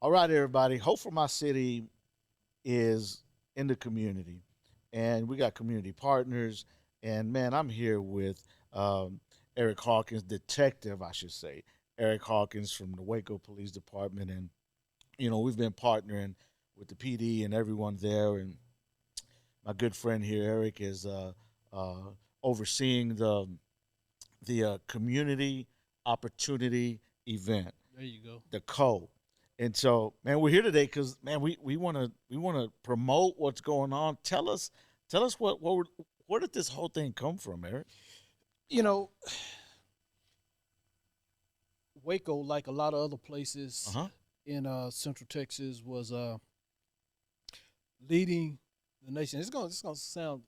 All right, everybody. Hope for My City is in the community, and we got community partners. And man, I'm here with um, Eric Hawkins, detective, I should say. Eric Hawkins from the Waco Police Department, and we've been partnering with the PD and everyone there. And my good friend here, Eric, is uh, overseeing the community opportunity event, There you go. the co. And so, man, we're here today because, man, we want to promote what's going on. Tell us where did this whole thing come from, Eric? You know, Waco, like a lot of other places Uh-huh. in Central Texas, was leading the nation. It's gonna sound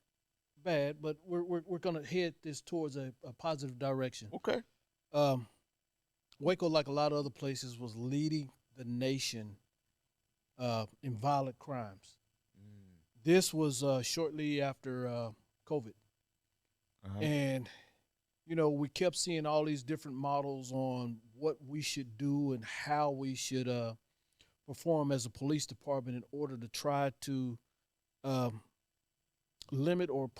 bad, but we're gonna head this towards a positive direction. Okay. Um, Waco, like a lot of other places, was leading the nation in violent crimes. Mm. This was shortly after COVID, Uh-huh. and we kept seeing all these different models on what we should do and how we should perform as a police department in order to try to um, limit or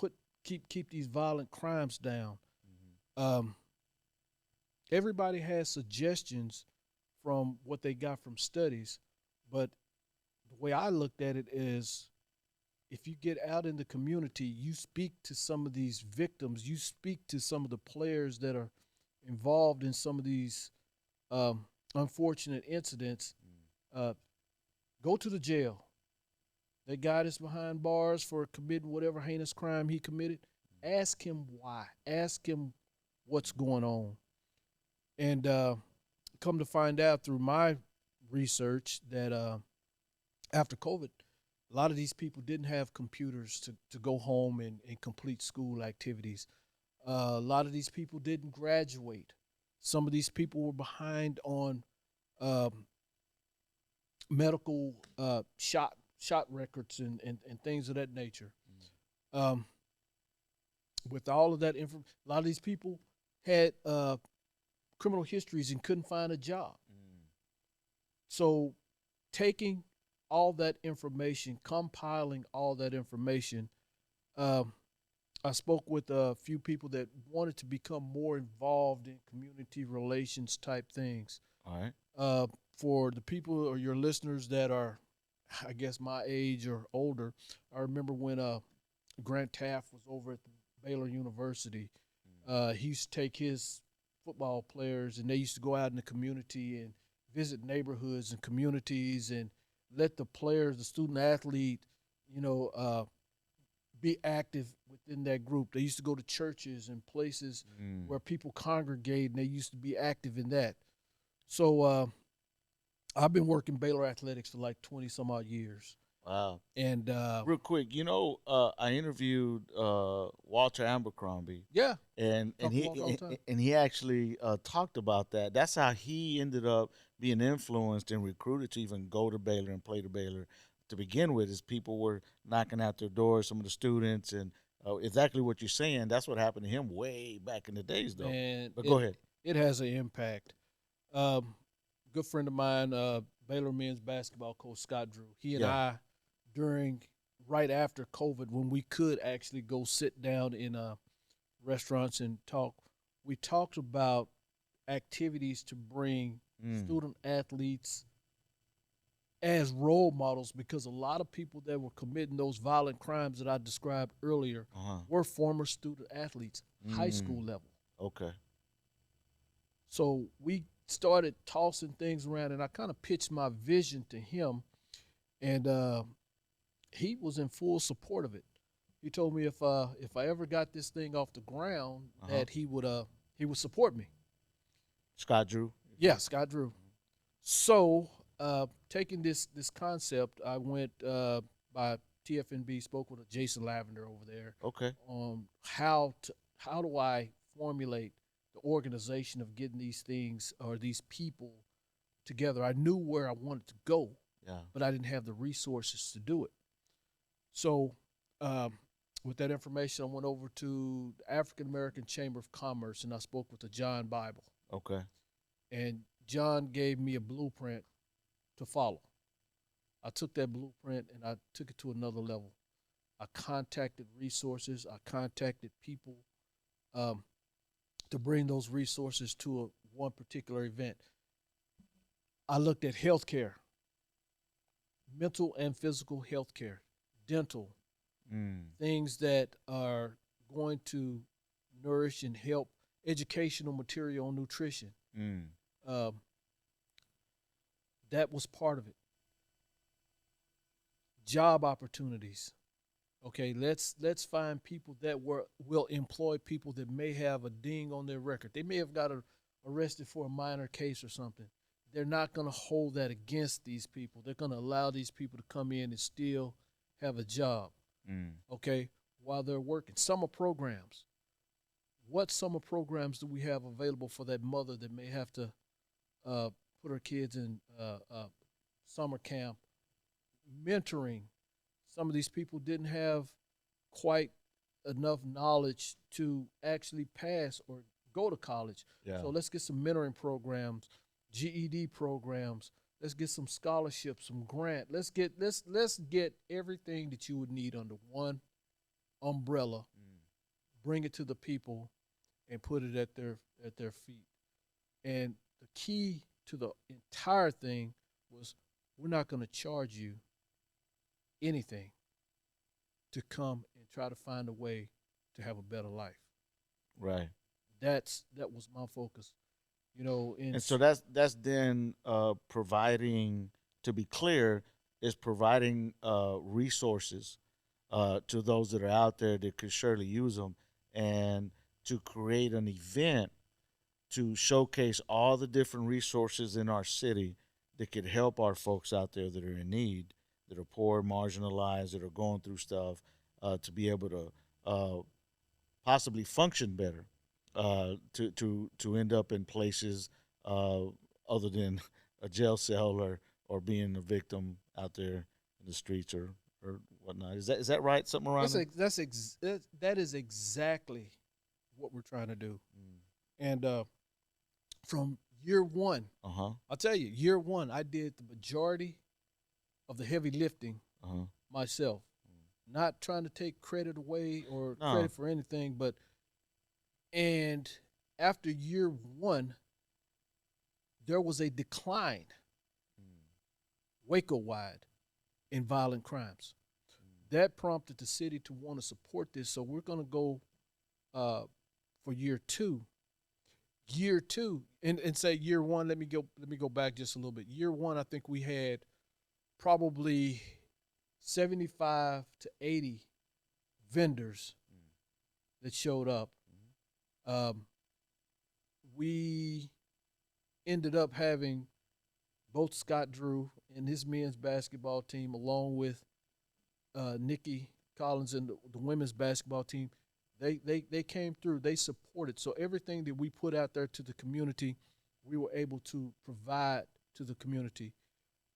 keep these violent crimes down. Mm-hmm. Um, Everybody has suggestions from what they got from studies, but the way I looked at it is if you get out in the community, you speak to some of these victims, you speak to some of the players that are involved in some of these unfortunate incidents, uh, go to the jail. That guy that's behind bars for committing whatever heinous crime he committed, ask him why. Ask him what's going on. And come to find out through my research that after COVID, a lot of these people didn't have computers to go home and complete school activities. A lot of these people didn't graduate. Some of these people were behind on um, medical shot records and things of that nature. Um, with all of that information, a lot of these people had criminal histories and couldn't find a job. Mm. So taking all that information, compiling all that information, um, I spoke with a few people that wanted to become more involved in community relations type things. All right. Uh, for the people or your listeners that are, I guess, my age or older, I remember when Grant Taft was over at the Baylor University. He used to take his football players and they used to go out in the community and visit neighborhoods and communities and let the players, the student athlete, you know, uh, be active within that group. They used to go to churches and places Mm. where people congregate, and they used to be active in that. So I've been working Baylor athletics for like 20 some odd years, Wow. and Real quick, I interviewed Walter Abercrombie, yeah, and talk to Walter all the time. he actually talked about that. That's how he ended up being influenced and recruited to even go to Baylor and play to Baylor to begin with. Is people were knocking at their doors, some of the students, and exactly what you're saying. That's what happened to him way back in the days, though. And But go it ahead. it has an impact. Um, Good friend of mine, Baylor men's basketball coach Scott Drew. He and Yeah. I, during right after COVID, when we could actually go sit down in restaurants and talk, we talked about activities to bring Mm. student athletes as role models because a lot of people that were committing those violent crimes that I described earlier Uh huh. were former student athletes, high Mm. school level. Okay. So we started tossing things around, and I kind of pitched my vision to him, and he was in full support of it. He told me if I ever got this thing off the ground, Uh huh. that he would support me. Scott Drew. Yeah, Scott Drew. So taking this concept, I went by TFNB, spoke with Jason Lavender over there Okay. on how do I formulate the organization of getting these things or these people together. I knew where I wanted to go, Yeah. but I didn't have the resources to do it. So, um, with that information, I went over to the African American Chamber of Commerce and I spoke with the John Bible. Okay. And John gave me a blueprint to follow. I took that blueprint and I took it to another level. I contacted resources. I contacted people um, to bring those resources to one particular event. I looked at healthcare, mental and physical healthcare, dental, Mm. things that are going to nourish and help, educational material on nutrition. Mm. Um, that was part of it. Job opportunities. Okay, let's find people that will employ people that may have a ding on their record. They may have got arrested for a minor case or something. They're not going to hold that against these people. They're going to allow these people to come in and still have a job. Mm. Okay, while they're working. Summer programs. What summer programs do we have available for that mother that may have to uh, put her kids in summer camp? Mentoring. Some of these people didn't have quite enough knowledge to actually pass or go to college. Yeah. So let's get some mentoring programs, GED programs. Let's get some scholarships, some grant. Let's get everything that you would need under one umbrella. Mm. Bring it to the people and put it at their feet. And the key to the entire thing was we're not going to charge you anything to come and try to find a way to have a better life. Right. That was my focus. You know, in And so that's then providing, to be clear, is providing resources to those that are out there that could surely use them, and to create an event to showcase all the different resources in our city that could help our folks out there that are in need, that are poor, marginalized, that are going through stuff, to be able to possibly function better, to end up in places uh, other than a jail cell, or being a victim out there in the streets, or whatnot. Is that right? Something around there? that is exactly what we're trying to do. And from year one, Uh huh. I'll tell you, year one, I did the majority of the heavy lifting Uh huh. myself. Not trying to take credit away or No. credit for anything, but and after year one, there was a decline Waco wide in violent crimes. That prompted the city to want to support this. So we're going to go uh, for year two. Year two, and say year one. Let me go back just a little bit. Year one, I think we had probably 75 to 80 vendors that showed up. Um, we ended up having both Scott Drew and his men's basketball team, along with Nikki Collins and the women's basketball team. They came through. They supported. So everything that we put out there to the community, we were able to provide to the community.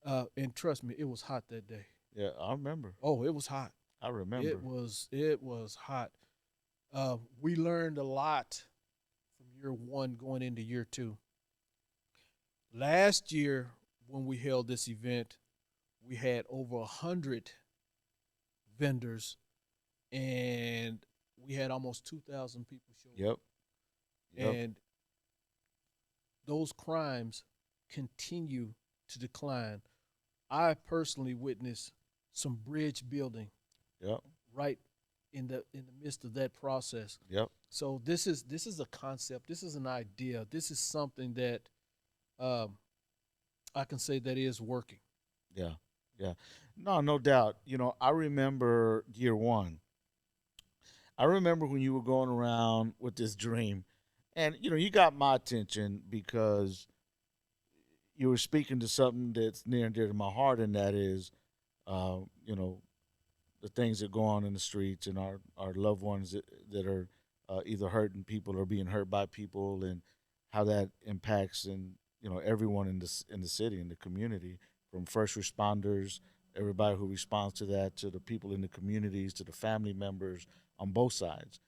And trust me, it was hot that day. Yeah, I remember. Oh, it was hot. I It remember. was it was hot. We learned a lot from year one going into year two. Last year, when we held this event, we had over 100 vendors, and we had almost 2,000 people show up. Yep. Yep. And those crimes continue to decline. I personally witnessed some bridge building Yep. right in the midst of that process. Yep. So this is a concept. This is an idea. This is something that um, I can say that is working. Yeah. Yeah. No, no doubt. I remember year one. I remember when you were going around with this dream, and you got my attention because you were speaking to something that's near and dear to my heart, and that is, uh, you know, the things that go on in the streets, and our loved ones that are either hurting people or being hurt by people, and how that impacts, and everyone in the city, in the community, from first responders, everybody who responds to that, to the people in the communities, to the family members on both sides.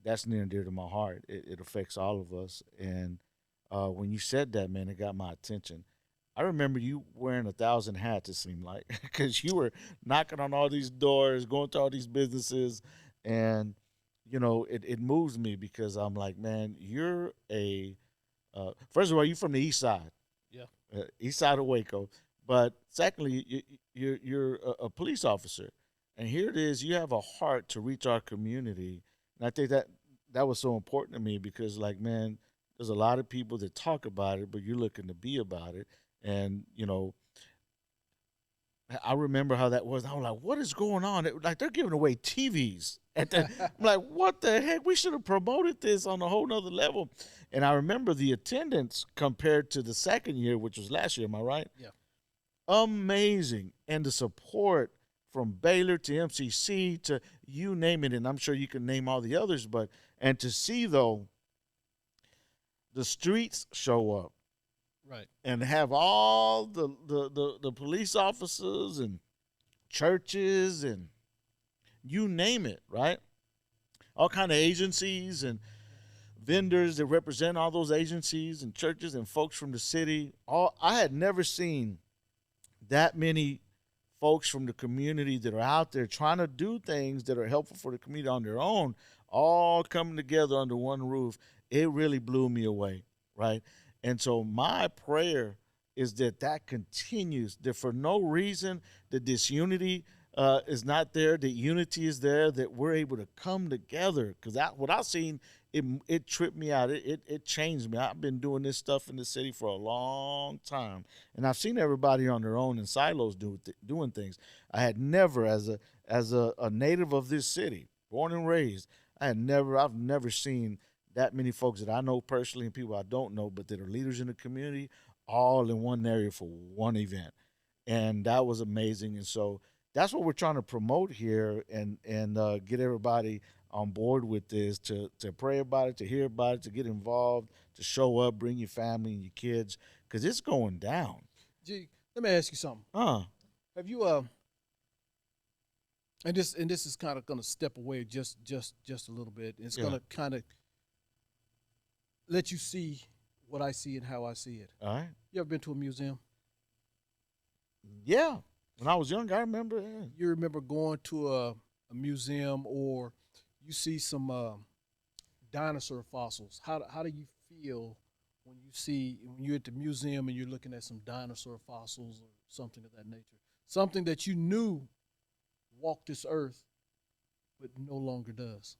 That's near and dear to my heart. It affects all of us, and when you said that, man, it got my attention. I remember you wearing 1,000 hats. It seemed like because you were knocking on all these doors, going to all these businesses, and it moves me because I'm like, man, you're a first of all, you're from the east side, Yeah. east side of Waco, but secondly, you're a police officer, and here it is, you have a heart to reach our community, and I think that was so important to me because, like, man, there's a lot of people that talk about it, but you're looking to be about it, and I remember how that was. I was like, "What is going on?" Like they're giving away TVs. I'm like, "What the heck? We should have promoted this on a whole nother level." And I remember the attendance compared to the second year, which was last year. Am I right? Yeah. Amazing, and the support from Baylor to MCC to you name it, and I'm sure you can name all the others. But and to see though the streets show up Right. and have all the police officers and churches and you name it, right? All kind of agencies and vendors that represent all those agencies and churches and folks from the city. All I had never seen that many folks from the community that are out there trying to do things that are helpful for the community on their own, all coming together under one roof. It really blew me away, right? And so my prayer is that that continues, that for no reason the disunity is not there, that unity is there, that we're able to come together. Because what I've seen, it tripped me out. It changed me. I've been doing this stuff in the city for a long time, and I've seen everybody on their own in silos doing things. I had never, as a native of this city, born and raised, I've never seen that many folks that I know personally and people I don't know, but that are leaders in the community, all in one area for one event, and that was amazing. And so that's what we're trying to promote here, and get everybody on board with this to pray about it, to hear about it, to get involved, to show up, bring your family and your kids, because it's going down. Gee, let me ask you something. Huh? Have you and this is kind of going to step away just a little bit. It's going Yeah. to kind of let you see what I see and how I see it. All right. You ever been to a museum? Yeah. When I was young, I remember. Yeah. You remember going to a museum, or you see some dinosaur fossils. How do you feel when you're at the museum and you're looking at some dinosaur fossils or something of that nature? Something that you knew walked this earth but no longer does.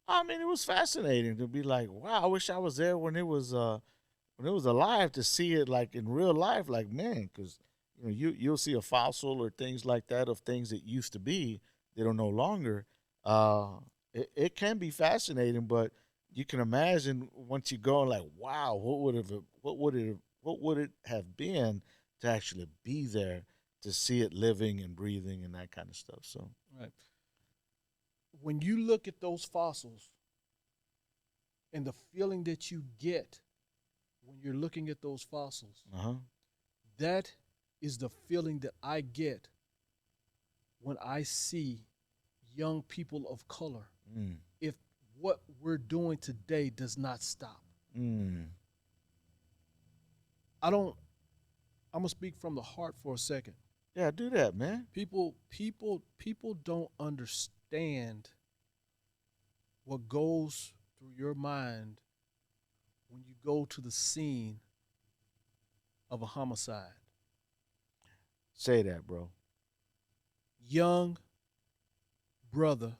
I mean, it was fascinating to be like, wow, I wish I was there when it was alive to see it like in real life. Like, man, because you'll see a fossil or things like that of things that used to be that are no longer. It can be fascinating, but you can imagine once you go and like, wow, what would it have been to actually be there to see it living and breathing and that kind of stuff. So, Right. When you look at those fossils and the feeling that you get when you're looking at those fossils, uh huh, that is the feeling that I get when I see young people of color. mm, If what we're doing today does not stop, mm, I don't. I'm gonna speak from the heart for a second. yeah, do that, man. People don't understand what goes through your mind when you go to the scene of a homicide. Say that, bro. Young brother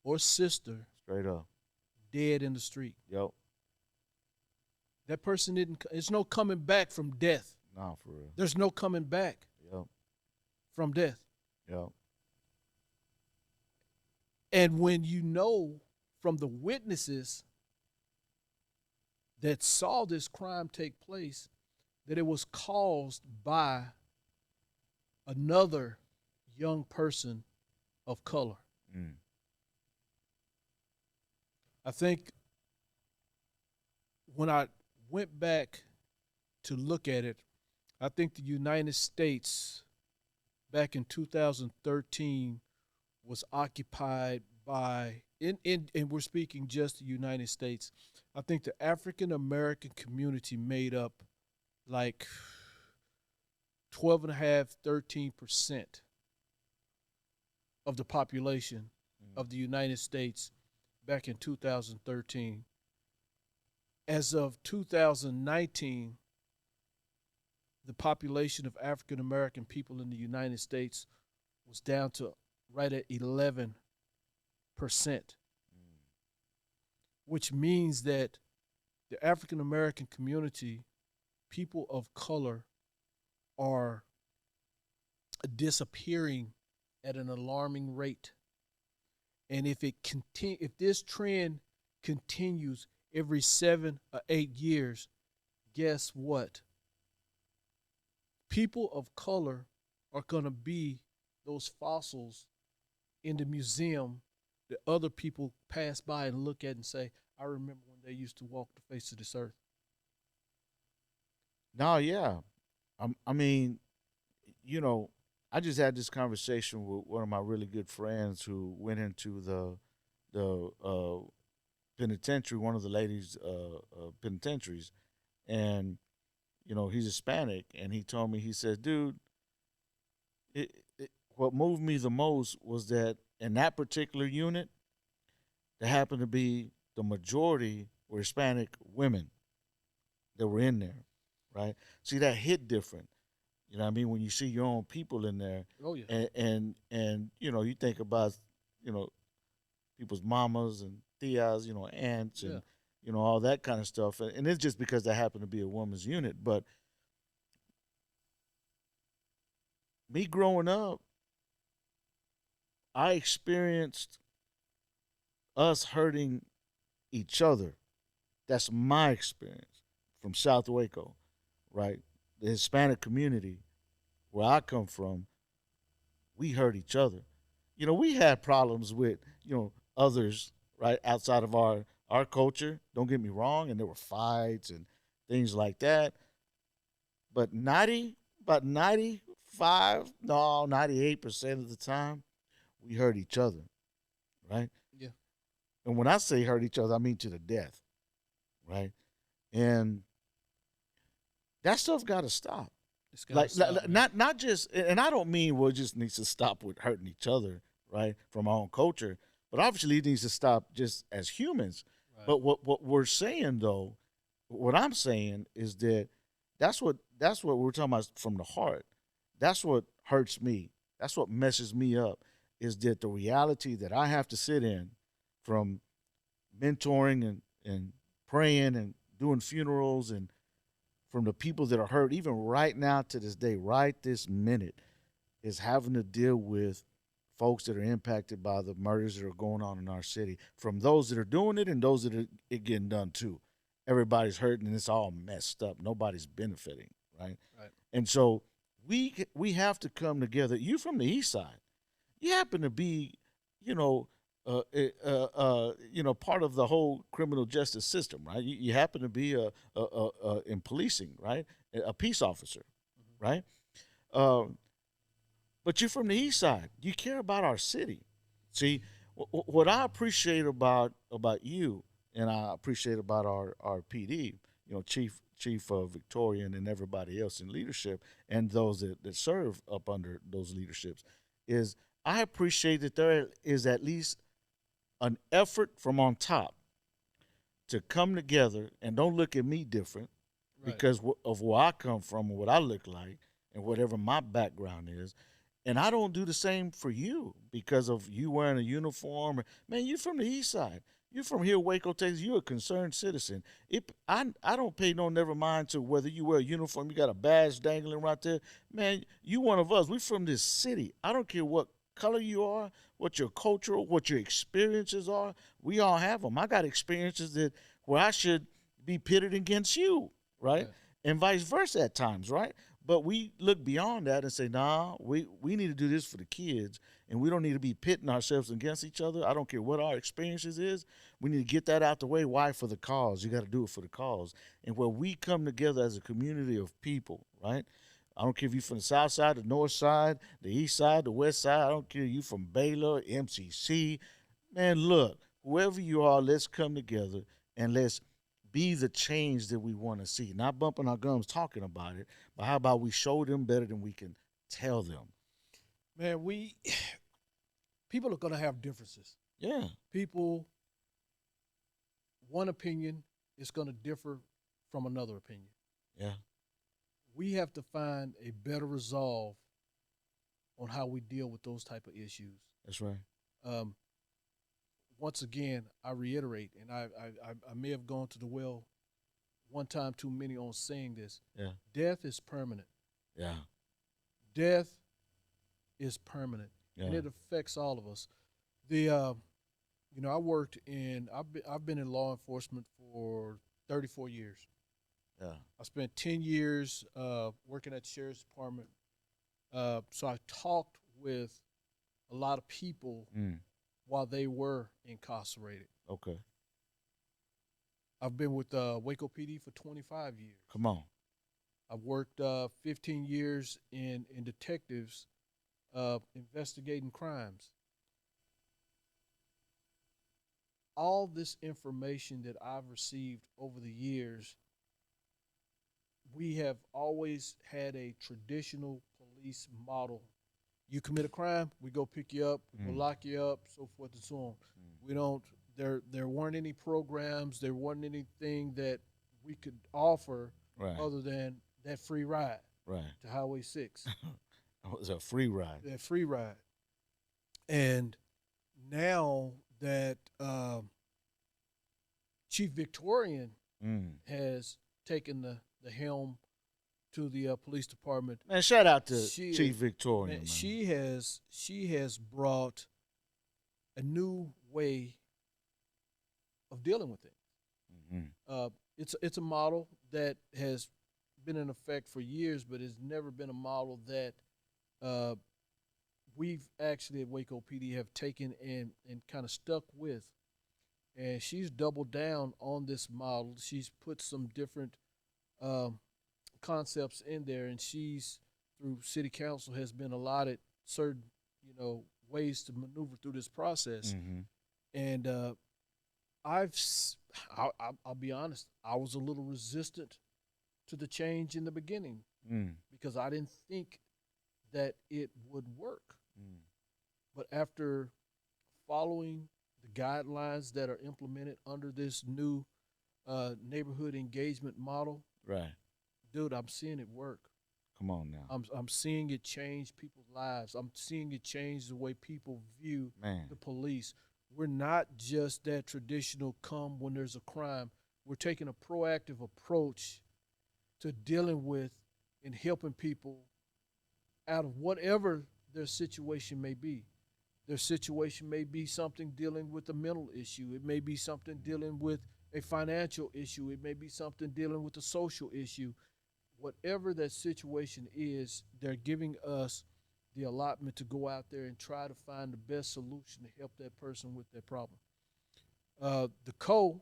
or sister Straight up. dead in the street. Yo, That person didn't. There's no coming back from death. nah, for real. There's no coming back Yo, from death. yo, And when you know from the witnesses that saw this crime take place that it was caused by another young person of color. mm, I think when I went back to look at it, I think the United States back in 2013 was occupied by and we're speaking just the United States. I think the African American community made up like 12 and a half, 13% of the population Mm. of the United States back in 2013. As of 2019, the population of African American people in the United States was down to right at 11%, which means that the African American community, people of color, are disappearing at an alarming rate. And if this trend continues every 7 or 8 years, guess what? People of color are going to be those fossils in the museum that other people pass by and look at and say, I remember when they used to walk the face of this earth. No, yeah. I mean, you know, I just had this conversation with one of my really good friends who went into the penitentiary, one of the ladies' penitentiaries, and he's Hispanic, and he told me, he said, dude, what moved me the most was that in that particular unit, there happened to be the majority were Hispanic women that were in there, right? See, that hit different. You know what I mean? When you see your own people in there, Oh, yeah. and you think about you know people's mamas and tias, aunts, Yeah. and all that kind of stuff. And it's just because that happened to be a woman's unit. But me growing up, I experienced us hurting each other. That's my experience from South Waco, right? The Hispanic community where I come from, we hurt each other. We had problems with, others, right, outside of our culture. Don't get me wrong, and there were fights and things like that. But about 95, no, 98% of the time, we hurt each other, right? Yeah. And when I say hurt each other, I mean to the death, right? And that stuff got to stop. It's got to stop, Like man. not just, and I don't mean we just needs to stop with hurting each other, right, from our own culture, but obviously it needs to stop just as humans. Right. But what we're saying though, what I'm saying is that that's what we're talking about from the heart. That's what hurts me. That's what messes me up. Is that the reality that I have to sit in from mentoring and praying and doing funerals, and from the people that are hurt, even right now to this day, right this minute, is having to deal with folks that are impacted by the murders that are going on in our city. From those that are doing it and those that are it getting done too. Everybody's hurting and it's all messed up. Nobody's benefiting, right? Right. And so we have to come together. You from the east side, you happen to be, you know, part of the whole criminal justice system, right? You happen to be in policing, right? A peace officer, Mm-hmm. right? Uh, but you're from the east side. You care about our city. See, what I appreciate about you, and I appreciate about our PD, Chief Victorian, and everybody else in leadership, and those that serve up under those leaderships, is I appreciate that there is at least an effort from on top to come together and don't look at me different Right. because of where I come from and what I look like and whatever my background is. And I don't do the same for you because of you wearing a uniform. Man, you from the east side. You're from here, Waco, Texas. You're a concerned citizen. I don't pay no never mind to whether you wear a uniform, you got a badge dangling right there. Man, you one of us. We from this city. I don't care what color you are, what your cultural, what your experiences are. We all have them. I got experiences that where I should be pitted against you, right? Right. And vice versa at times, right? But we look beyond that and say, nah, we need to do this for the kids, and we don't need to be pitting ourselves against each other. I don't care what our experiences is. We need to get that out the way. Why? For the cause. You got to do it for the cause. And where we come together as a community of people, right? I don't care if you're from the south side, the north side, the east side, the west side. I don't care if you from Baylor, MCC. Man, look, whoever you are, let's come together and let's be the change that we want to see. Not bumping our gums talking about it, but how about we show them better than we can tell them? Man, we people are gonna have differences. Yeah, People, one opinion is gonna differ from another opinion. yeah, We have to find a better resolve on how we deal with those type of issues. that's right. Um, Once again, I reiterate, and I may have gone to the well one time too many on saying this. Yeah, Death is permanent. yeah, Death is permanent, and yeah, it affects all of us. The I worked in I've been in law enforcement for 34 years. yeah. I spent 10 years working at the sheriff's department. So I talked with a lot of people Mm, while they were incarcerated. okay, I've been with Waco PD for 25 years. come on. I've worked 15 years in detectives investigating crimes. All this information that I've received over the years, we have always had a traditional police model. You commit a crime, we go pick you up, we go Mm, lock you up, so forth and so on. mm, We don't. There weren't any programs. There wasn't anything that we could offer right, other than that free ride right. to Highway 6, It was a free ride. that free ride. And now that Chief Victorian Mm. has taken the helm to the police department, Man, shout out to she Chief Victoria, man, man. she has brought a new way of dealing with it. Hmm. It's a model that has been in effect for years, but it's never been a model that uh, we've actually at Waco PD have taken and kind of stuck with. And she's doubled down on this model. She's put some different um, concepts in there, and she's through city council has been allotted certain ways to maneuver through this process. Hmm. And I've I'll be honest, I was a little resistant to the change in the beginning Mm. because I didn't think that it would work. Mm. But after following the guidelines that are implemented under this new neighborhood engagement model, Right. dude, I'm seeing it work. Come on now. I'm seeing it change people's lives. I'm seeing it change the way people view Man. the police. We're not just that traditional come when there's a crime. We're taking a proactive approach to dealing with and helping people out of whatever their situation may be. Their situation may be something dealing with a mental issue. It may be something dealing with a financial issue. It may be something dealing with a social issue. Whatever that situation is, they're giving us the allotment to go out there and try to find the best solution to help that person with their problem. The co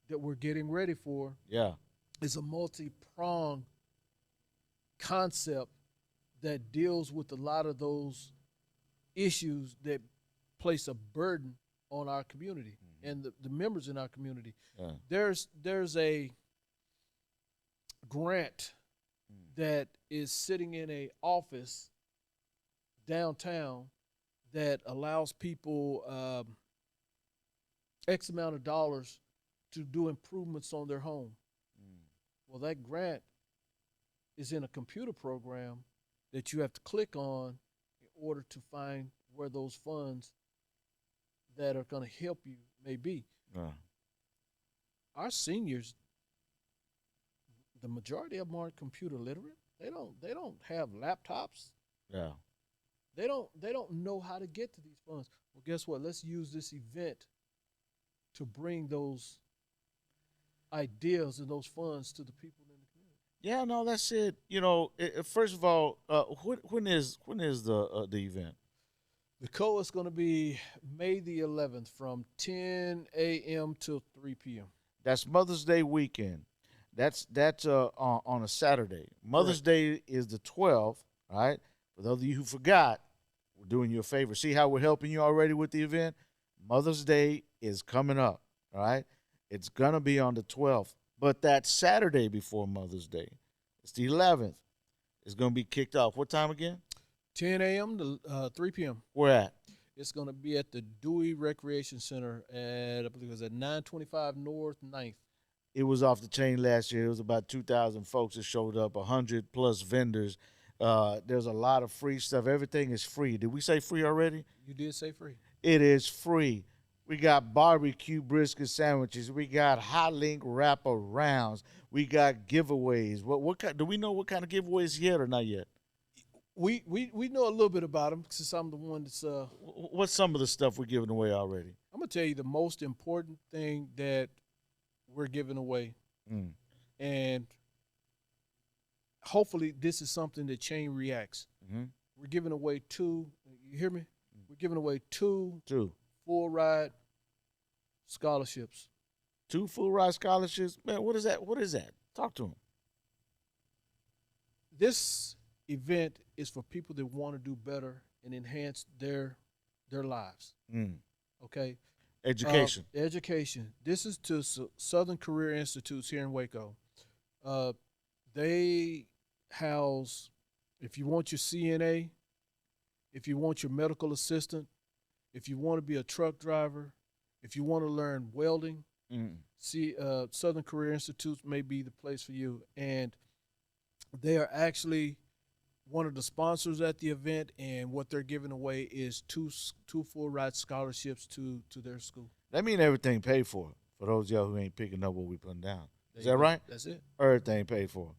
that we're getting ready for Yeah. is a multi-pronged concept that deals with a lot of those issues that place a burden on our community and the members in our community. Yeah. There's a grant Mm. that is sitting in a office downtown that allows people X amount of dollars to do improvements on their home. Mm. Well, that grant is in a computer program that you have to click on in order to find where those funds that are going to help you may be. Yeah. Our seniors, the majority of them aren't computer literate. They don't have laptops. Yeah. They don't know how to get to these funds. Well, guess what? Let's use this event to bring those ideas and those funds to the people in the community. Yeah. No, that's it. First of all, when is the event? The COA is going to be May the 11th from 10 a.m. till 3 p.m. That's Mother's Day weekend. That's on a Saturday. Mother's Correct. Day is the 12th. All right. For those of you who forgot, we're doing you a favor. See how we're helping you already with the event? Mother's Day is coming up. All right. It's gonna be on the 12th. But that Saturday before Mother's Day, it's the 11th, it's going to be kicked off. What time again? 10 a.m. to 3 p.m. Where at? It's going to be at the Dewey Recreation Center at, I believe it was at 925 North Ninth. It was off the chain last year. It was about 2,000 folks that showed up, 100 plus vendors. There's a lot of free stuff. Everything is free. Did we say free already? You did say free. It is free. We got barbecue brisket sandwiches. We got hot link wraparounds. We got giveaways. What do we know what kind of giveaways yet or not yet? We know a little bit about them since I'm the one that's. What's some of the stuff we're giving away already? I'm gonna tell you the most important thing that we're giving away, Mm. and hopefully this is something that chain reacts. Mm-hmm. We're giving away two. You hear me? We're giving away two Two. full ride scholarships. Two full ride scholarships. Man, what is that? What is that? Talk to him. This event is for people that want to do better and enhance their lives. Mm. Okay. Education. Education. This is to Southern Career Institutes here in Waco. Uh, they house, if you want your CNA, if you want your medical assistant, if you want to be a truck driver, if you want to learn welding, Mm. Southern Career Institute may be the place for you. And they are actually one of the sponsors at the event, and what they're giving away is two full ride scholarships to their school. That mean everything paid for those of y'all who ain't picking up what we putting down. There Is you that go. right? That's it. Everything paid for.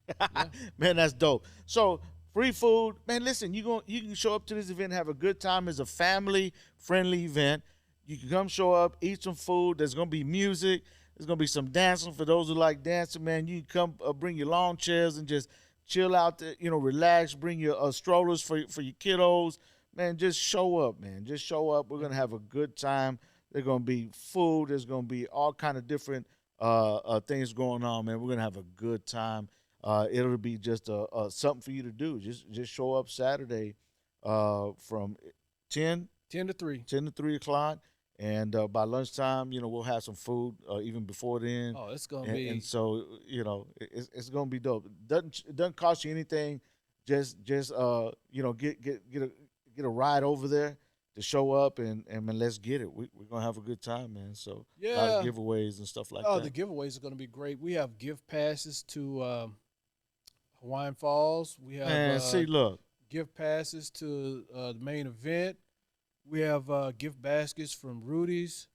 Yeah. Man, that's dope. So free food, man. Listen, you can show up to this event, have a good time. It's a family friendly event. You can come show up, eat some food. There's gonna be music. There's gonna be some dancing for those who like dancing. Man, you can come bring your lawn chairs and just chill out there. Relax. Bring your strollers for your kiddos. Man, just show up, man. Just show up. We're gonna have a good time. There's gonna be food. There's gonna be all kind of different things going on, man. We're gonna have a good time. It'll be just something for you to do. Just show up Saturday from 10, 10 to 3. 10 to 3 o'clock. And by lunchtime, we'll have some food even before then. Oh, it's gonna and, be. and so, it's gonna be dope. It doesn't cost you anything. Just get a ride over there to show up and man, let's get it. We're gonna have a good time, man. So a lot of Yeah. giveaways and stuff like Oh, that. the giveaways are going to be great. We have gift passes to Hawaiian Falls. We have Man, see, look, gift passes to the main event. We have gift baskets from Rudy's.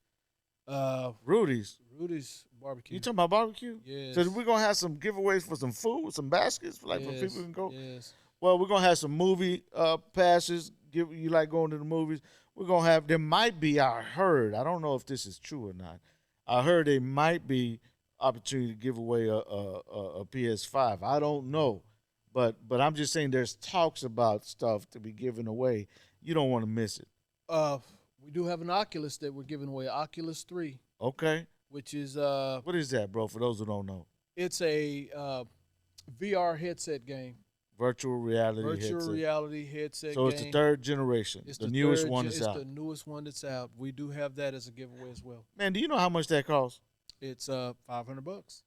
Rudy's. Rudy's barbecue. You talking about barbecue? Yes. So we're gonna have some giveaways for some food, some baskets, for yes. people can go. Yes. Well, we're gonna have some movie passes. You like going to the movies? We're gonna have. There might be. I heard. I don't know if this is true or not. I heard there might be opportunity to give away a PS5. I don't know, but I'm just saying there's talks about stuff to be given away. You don't want to miss it. We do have an Oculus that we're giving away, Oculus 3, Okay. which is What is that, bro? For those who don't know, it's a VR headset game. virtual reality Virtual headset. reality headset So game. it's the third generation. It's the newest third one gen- is it's out. the newest one that's out. We do have that as a giveaway as well. Man, do you know how much that costs? It's $500.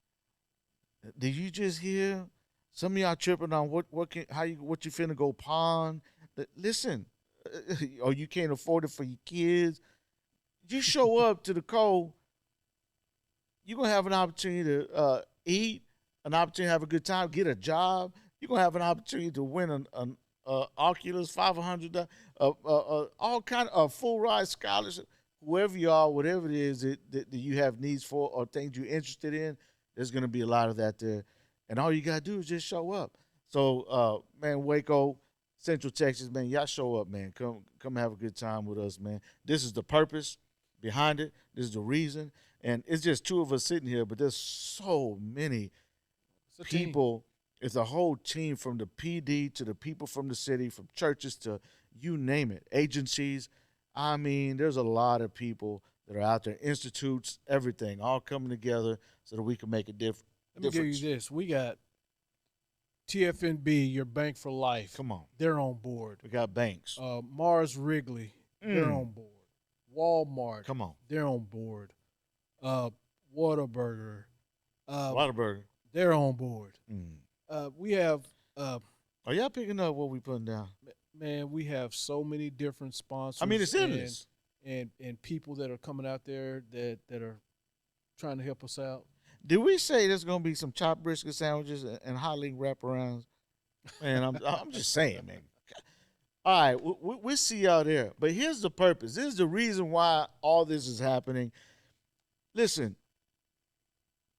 Did you just hear some of y'all tripping on what you finna go pawn? Listen, or you can't afford it for your kids. You show up to the cold, you're gonna have an opportunity to eat, an opportunity to have a good time, get a job. You're gonna have an opportunity to win an Oculus $500, all kind of full ride scholarship. Whoever you are, whatever it is that you have needs for or things you're interested in, there's gonna be a lot of that there, and all you gotta do is just show up. So, man, Waco, Central Texas, man, y'all show up, man. Come have a good time with us, man. This is the purpose behind it. This is the reason, and it's just two of us sitting here, but there's so many It's a team. people. It's a whole team from the PD to the people from the city, from churches to you name it, agencies. I mean, there's a lot of people that are out there, institutes, everything, all coming together so that we can make a Let me give difference. you this. We got TFNB, your bank for life. Come on, They're on board. we got banks. Mars Wrigley, they're Mm. on board. Walmart, Come on, they're on board. Whataburger, Uh, Whataburger. they're on board. Mm. We have uh, Are y'all picking up what we putting down? man, we have so many different I mean, sponsors it's endless. and people that are coming out there that are trying to help us out. Did we say there's gonna be some chopped brisket sandwiches and hot link wraparounds? Man, I'm just saying, man. All right, we'll see y'all there. But here's the purpose. This is the reason why all this is happening. Listen,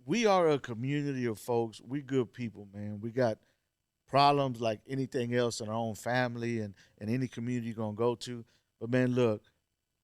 we are a community of folks. We good people, man. We got problems like anything else in our own family and any community you're gonna go to. But man, look,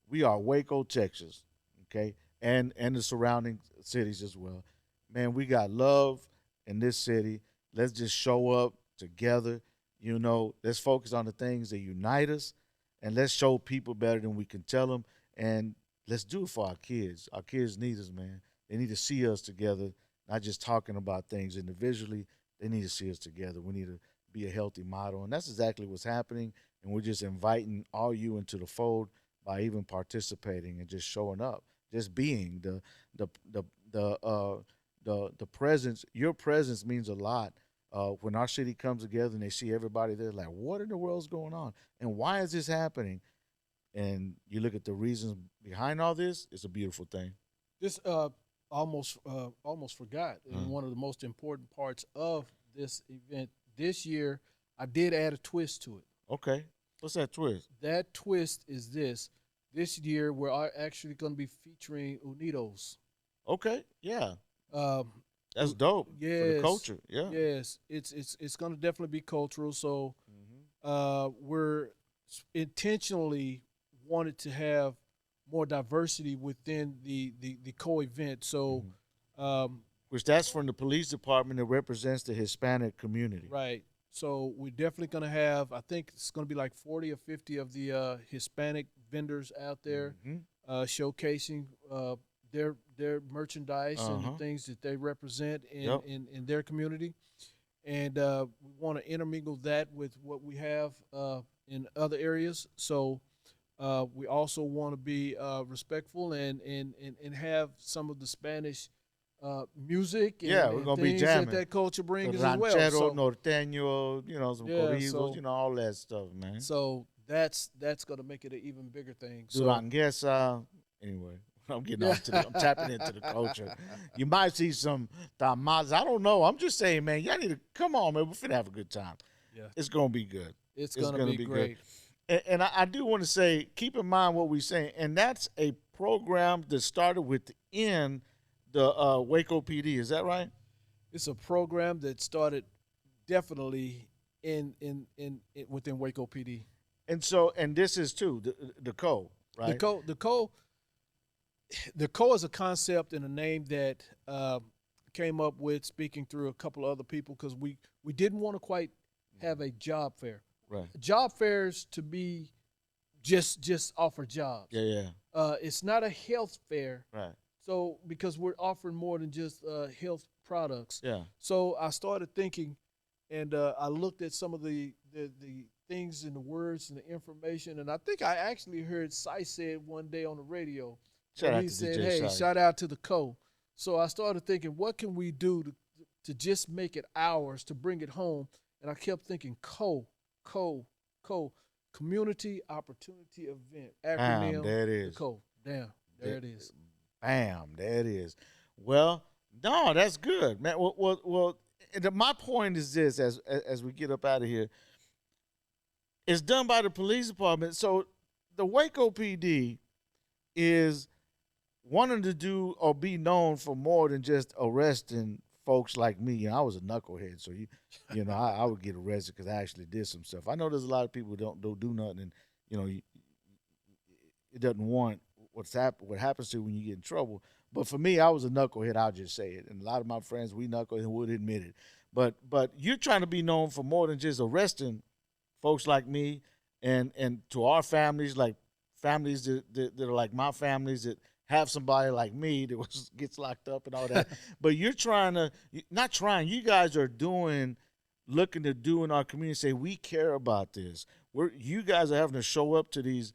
we are Waco, Texas, okay, and the surrounding cities as well. Man, we got love in this city. Let's just show up together. You know, let's focus on the things that unite us, and let's show people better than we can tell them. And let's do it for our kids. Our kids need us, man. They need to see us together, not just talking about things individually. They need to see us together. We need to be a healthy model, and that's exactly what's happening. And we're just inviting all you into the fold by even participating and just showing up, just being the the the presence. Your presence means a lot. When our city comes together and they see everybody there, like, what in the world's going on, and why is this happening? And you look at the reasons behind all this. It's a beautiful thing. This almost forgot. And Uh, one of the most important parts of this event this year, I did add a twist to it. okay, what's that twist? That twist is this. This year, we're actually going to be featuring Unidos. Okay, yeah, Um, that's dope for the yes, culture. Yeah. yes, it's going to definitely be cultural. So Hmm. we're intentionally wanted to have more diversity within the co-event. So Hmm. um, Which that's from the police department that represents the Hispanic community. right. So we're definitely going to have. I think it's going to be like 40 or 50 of the Hispanic vendors out there Hmm. showcasing their merchandise Uh and the huh. things that they represent Yep. in their community. And we want to intermingle that with what we have in other areas. So we also want to be respectful and have some of the Spanish music Yeah, we're and gonna be things that jamming that culture the brings as well. ranchero, So norteño, some yeah, corridos, all that stuff, man. so that's going to make it an even bigger thing. So Duranguesa. Anyway, I'm getting yeah, off to the. I'm tapping into the culture. You might see some tamales. I don't know. I'm just saying, man. Y'all need to come on, man. We're finna have a good time. yeah, It's gonna be good. it's It's going to gonna be be good. great. And I do want to say, keep in mind what we're saying, and that's a program that started within the Waco PD. Is that right? It's a program that started definitely in within Waco PD. And so, and this is too the code, The right? co the co the co is a concept and a name that came up with speaking through a couple of other people because we didn't want to quite have a job fair. Right. Job fairs to be just offer jobs. Yeah, yeah. It's not a health fair. Right. So because we're offering more than just health products. Yeah. So I started thinking, and I looked at some of the things and the words and the information, and I think I actually heard Cy said one day on the radio Shout where out he to said, DJ "Hey, Side. shout out to the co." So I started thinking, what can we do to just make it ours to bring it home? And I kept thinking, co, co, community opportunity event Bam, acronym, there it the is. co. Damn, there it is. Bam, there it is. Well, no, that's good, man. My point is this: as we get up out of here, it's done by the police department. So the Waco PD is wanting to do or be known for more than just arresting folks like me. I was a knucklehead, so I would get arrested because I actually did some stuff. I know there's a lot of people who don't do nothing, and you know, it doesn't want what happens to you when you get in trouble. But for me, I was a knucklehead. I'll just say it, and a lot of my friends, we knucklehead, would admit it. But you're trying to be known for more than just arresting folks like me, and to our families, like families that are like my families that have somebody like me that gets locked up and all that. But you're trying to not trying. You guys are doing, looking to do in our community. Say we care about this. You guys are having to show up to these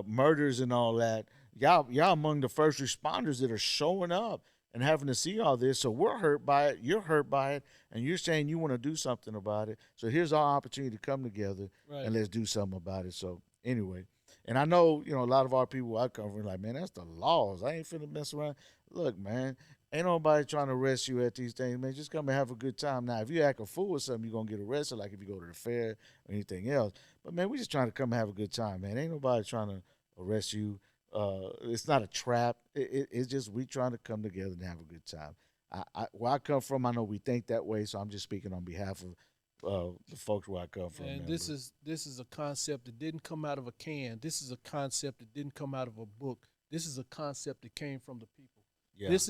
murders and all that. Y'all among the first responders that are showing up and having to see all this. So we're hurt by it. You're hurt by it, and you're saying you want to do something about it. So here's our opportunity to come together Right. and let's do something about it. So anyway, and I know a lot of our people I come from like, man, that's the laws. I ain't finna mess around. Look, man, ain't nobody trying to arrest you at these things, man. Just come and have a good time. Now, if you act a fool or something, you're gonna get arrested, like if you go to the fair or anything else. But man, we just trying to come and have a good time, man. Ain't nobody trying to arrest you. It's not a trap. It's just we trying to come together and have a good time. Where I come from, I know we think that way, so I'm just speaking on behalf of the folks where I come from, And man. this is a concept that didn't come out of a can. This is a concept that didn't come out of a book. This is a concept that came from the people. Yeah, This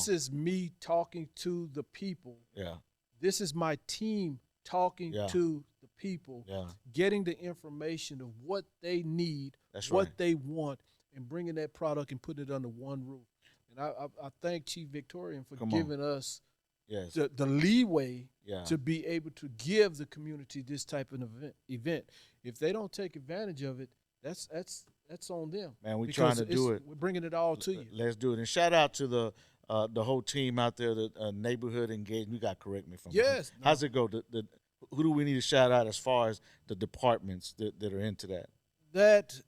is me talking to the people. Yeah, This is my team talking yeah, to the people, yeah. getting the information of what they need, That's what right. they want, and bringing that product and putting it under one roof. And I thank Chief Victorian for Come on. giving us Yes. the leeway Yeah. to be able to give the community this type of event. If they don't take advantage of it, that's on them. Man, we Because trying to do it. we're bringing it all to you. Let's do it. And shout out to the whole team out there, the neighborhood engagement. You got to correct me if I'm wrong. Yes. How's it go? Who do we need to shout out as far as the departments that are into that? That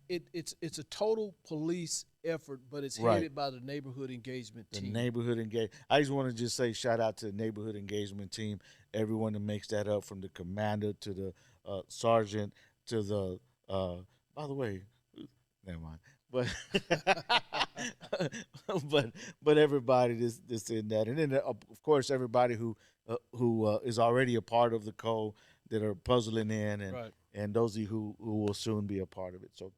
it's a total police effort, but it's Right. headed by the neighborhood engagement The team. neighborhood engagement. I just want to just say shout out to the neighborhood engagement team. Everyone that makes that up, from the commander to the sergeant to the. By the way, never mind. But but everybody that's in that, and then of course everybody who is already a part of the code that are puzzling in, Right. and those of you who will soon be a part of it. So